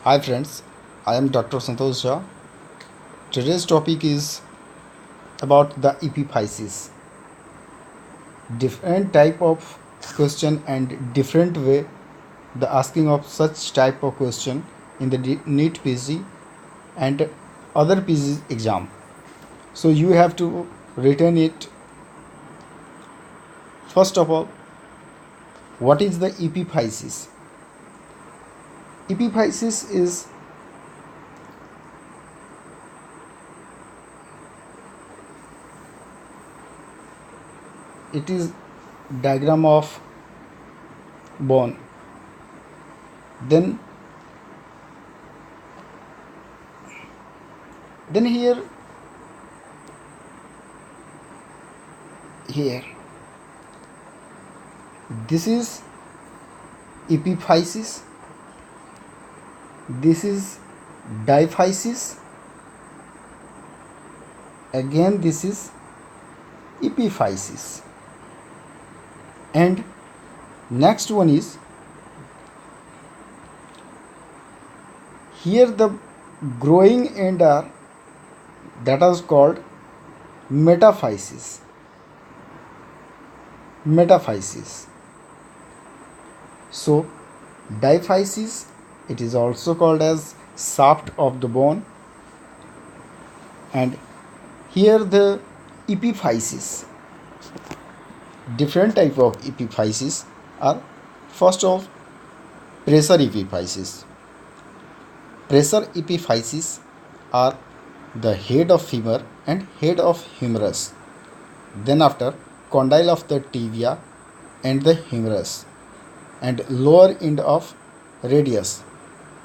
Hi friends, I am Dr. Santosh Jha. Today's topic is about the epiphysis. Different type of question and different way the asking of such type of question in the Neet PG and other PG exam. So you have to retain it. First of all, what is the epiphysis? Epiphysis is diagram of bone. Then here this is epiphysis, this is diphysis, again this is epiphysis, and next one is here the growing end are that is called metaphysis. So diphysis, it is also called as shaft of the bone, and here the epiphysis. Different type of epiphysis are first of pressure epiphysis. Pressure epiphysis are the head of femur and head of humerus, then after condyle of the tibia and the humerus, and lower end of radius.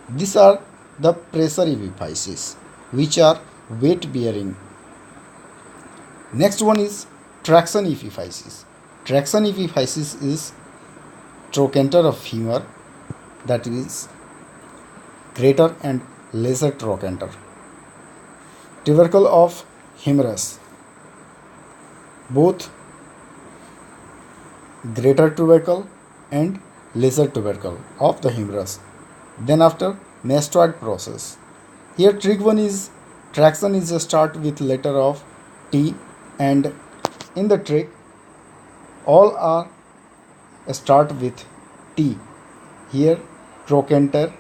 These are the pressure epiphysis which are weight bearing. Next one is traction epiphysis. Traction epiphysis is trochanter of femur, that is greater and lesser trochanter. Tubercle of humerus, both greater tubercle and lesser tubercle of the humerus. Then after mastoid process. Here traction is a start with letter of T, and in the trach all are start with T. Here trochanter,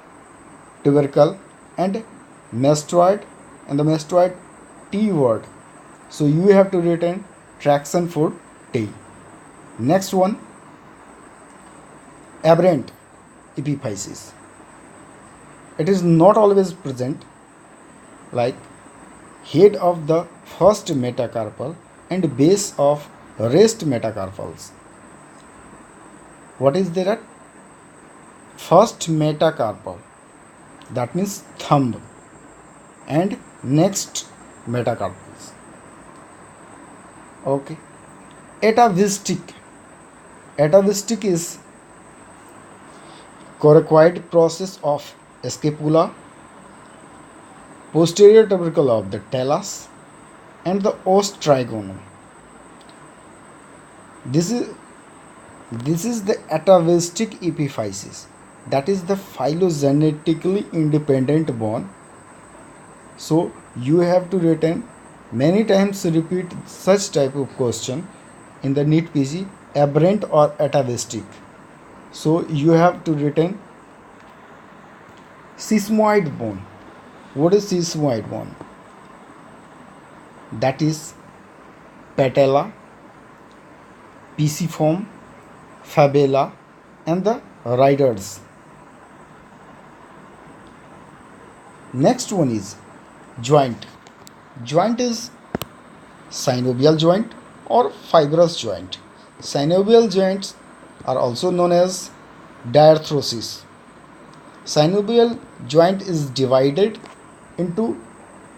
tubercle and mastoid, and the mastoid T word. So you have to retain traction for T. Next one, aberrant epiphysis. It is not always present, like head of the first metacarpal and base of rest metacarpals. What is there at first metacarpal? That means thumb, and next metacarpals. Okay. Atavistic is coracoid process of scapula, posterior tubercle of the talus, and the os trigonum. This is the atavistic epiphysis, that is the phylogenetically independent bone. So you have to retain many times, repeat such type of question in the Neet PG, aberrant or atavistic. So you have to retain sesamoid bone. What is sesamoid bone? That is patella, pisiform, fabella, and the riders. Next one is joint. Joint is synovial joint or fibrous joint. Synovial joints are also known as diarthrosis. Synovial joint is divided into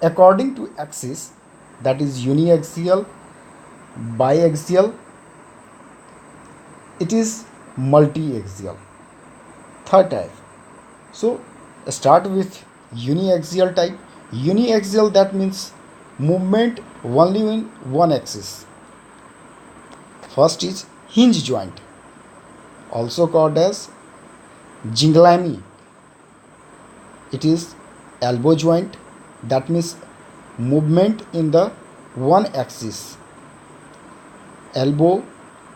according to axis, that is uniaxial, biaxial, it is multi-axial. Third type. So start with uniaxial type. Uniaxial, that means movement only in one axis. First is hinge joint, also called as ginglami. It is elbow joint, that means movement in the one axis, elbow,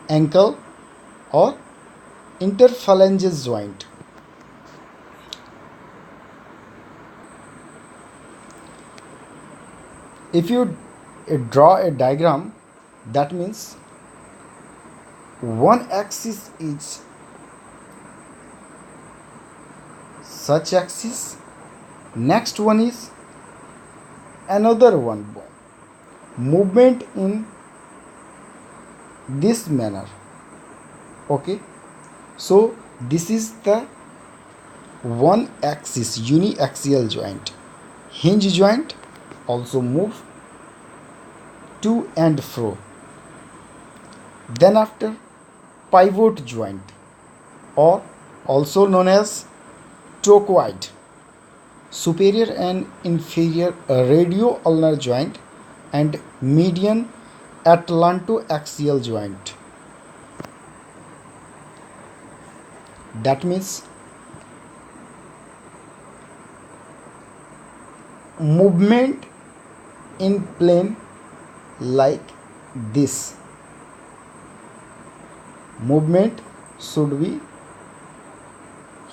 ankle or interphalangeal joint. If you draw a diagram, that means one axis is such axis, next one is another one, movement in this manner. Okay, so this is the one axis uniaxial joint. Hinge joint also move to and fro. Then after, pivot joint, or also known as trochoid, superior and inferior radio-ulnar joint, and median atlantoaxial joint. That means movement in plane like this. Movement should be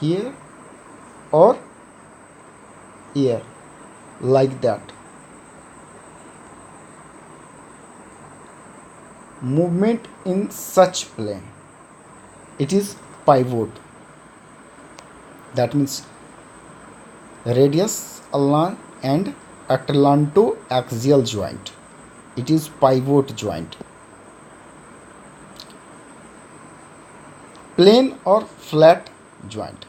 here or here, like that. Movement in such plane, it is pivot. That means radius, ulnar and atlantoaxial joint. It is pivot joint. Plane or flat joint,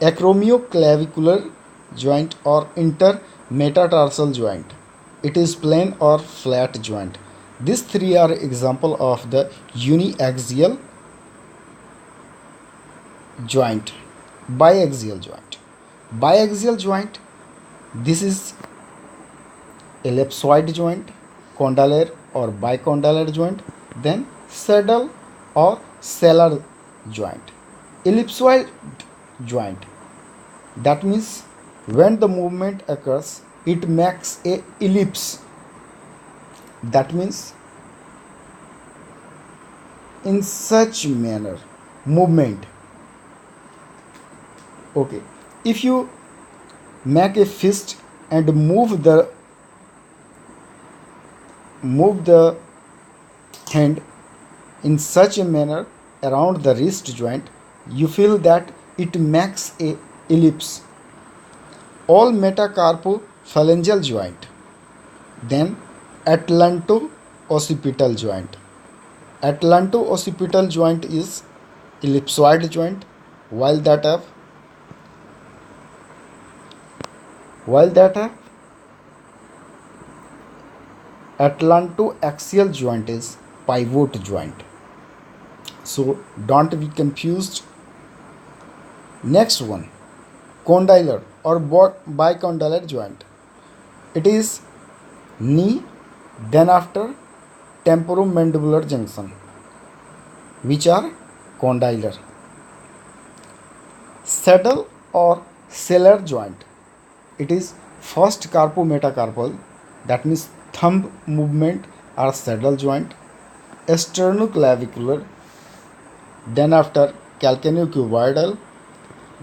acromioclavicular joint or intermetatarsal joint. It is plane or flat joint. These three are example of the uniaxial joint. Biaxial joint. Biaxial joint, this is ellipsoid joint, condylar or bicondylar joint, then saddle or sellar joint. Ellipsoid joint, that means when the movement occurs, it makes a ellipse. That means in such manner movement. Okay, if you make a fist and move the hand in such a manner around the wrist joint, you feel that it makes a ellipse. All metacarpophalangeal joint. Then atlanto-occipital joint. Atlanto-occipital joint is ellipsoid joint, while that of atlantoaxial joint is pivot joint. So don't be confused. Next one, condylar or bicondylar joint. It is knee, then after temporomandibular junction, which are condylar. Saddle or sellar joint, it is first carpometacarpal, that means thumb movement are saddle joint. Sternoclavicular, then after calcaneocuboidal,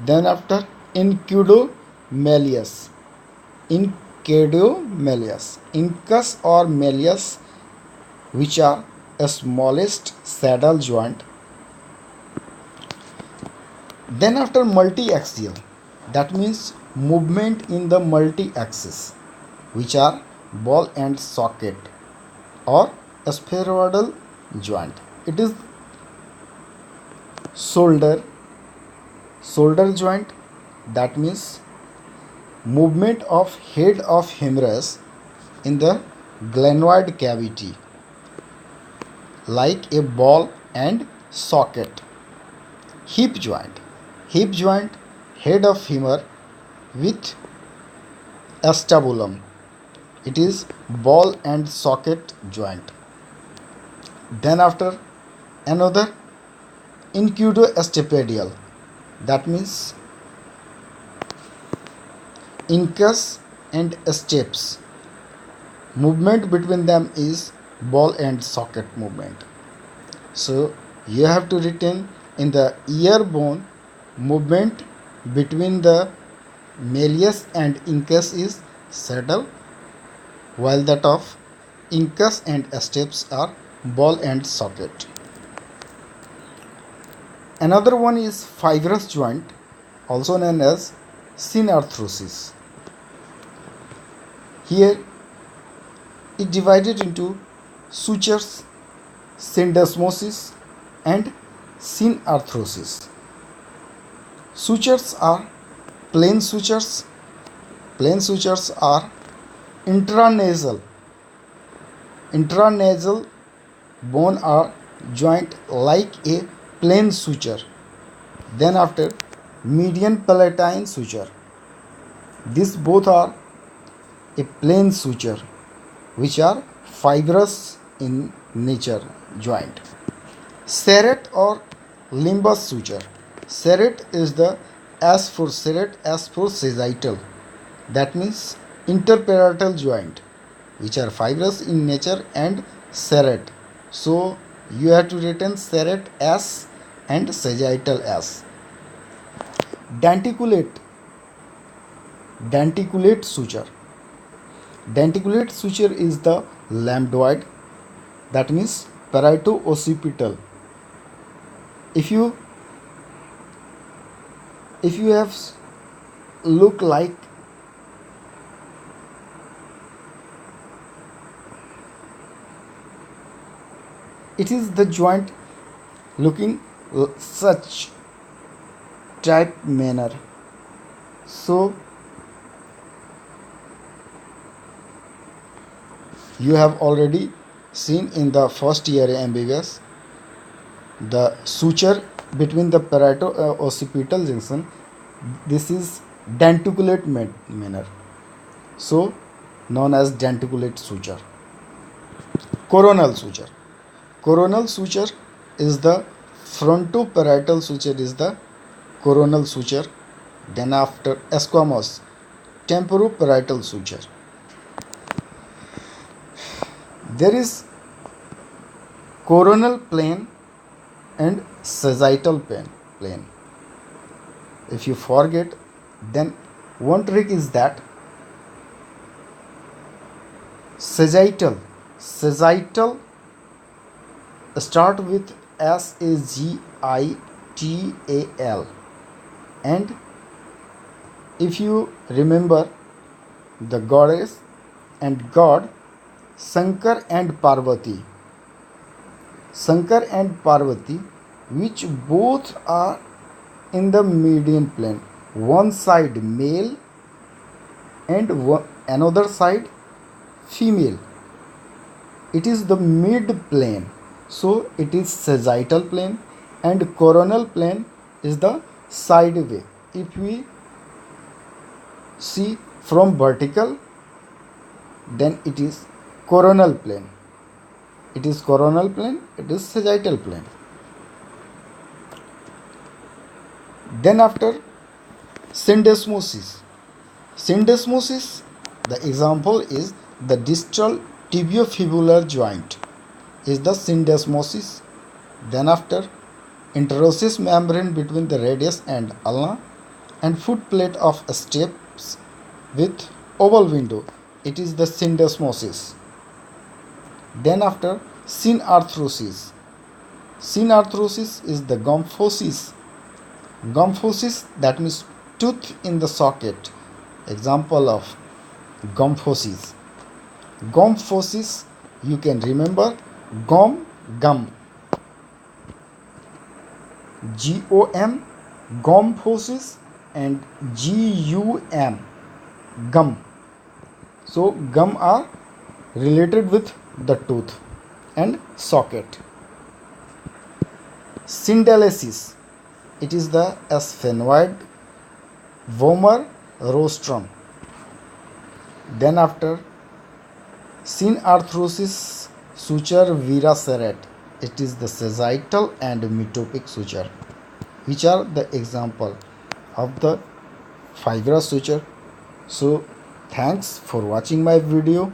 then after incudomalleus, incus or malleus, which are a smallest saddle joint. Then after multi-axial, that means movement in the multi-axis, which are ball and socket or spheroidal joint. It is shoulder joint, that means movement of head of humerus in the glenoid cavity like a ball and socket. Hip joint, head of femur with acetabulum, it is ball and socket joint. Then after another incudoestapedial, that means incus and steps. Movement between them is ball and socket movement. So you have to retain in the ear bone movement between the malleus and incus is saddle, while that of incus and steps are ball and socket. Another one is fibrous joint, also known as synarthrosis. Here it divided into sutures, syndesmosis and synarthrosis. Sutures are plain sutures. Plain sutures are intranasal. Intranasal bone or joint like a plain suture. Then after median palatine suture. These both are a plain suture which are fibrous in nature joint. Serrate or limbus suture. Serrate is the S for serrate, S for sagittal. That means interparietal joint which are fibrous in nature and serrate. So you have to retain serrate S and sagittal S. Denticulate suture. Denticulate suture is the lambdoid, that means parieto-occipital. If you have look like it is the joint looking such type manner. So you have already seen in the first year MBBS the suture between the parieto-occipital junction. This is denticulate manner, so known as denticulate suture. Coronal suture. Coronal suture is the frontoparietal suture is the coronal suture. Then after squamous, temporoparietal suture. There is coronal plane and sagittal plane. If you forget, then one trick is that sagittal start with SAGITAL, and if you remember the goddess and god Shankar and Parvati, which both are in the median plane, one side male and another side female. It is the mid plane, so it is sagittal plane, and coronal plane is the side way. If we see from vertical, then it is coronal plane. It is coronal plane, it is sagittal plane. Then after syndesmosis. Syndesmosis, the example is the distal tibiofibular joint is the syndesmosis. Then after interossseous membrane between the radius and ulna and foot plate of steps with oval window, it is the syndesmosis. Then after synarthrosis. Synarthrosis is the gomphosis. Gomphosis, that means tooth in the socket. Example of gomphosis. Gomphosis, you can remember gum. GOM, gomphosis, and GUM, gum. So gum are related with the tooth and socket. Syndalesis, it is the sphenoid vomer rostrum. Then after synarthrosis suture vera serrate, it is the sagittal and metopic suture, which are the example of the fibrous suture. So thanks for watching my video.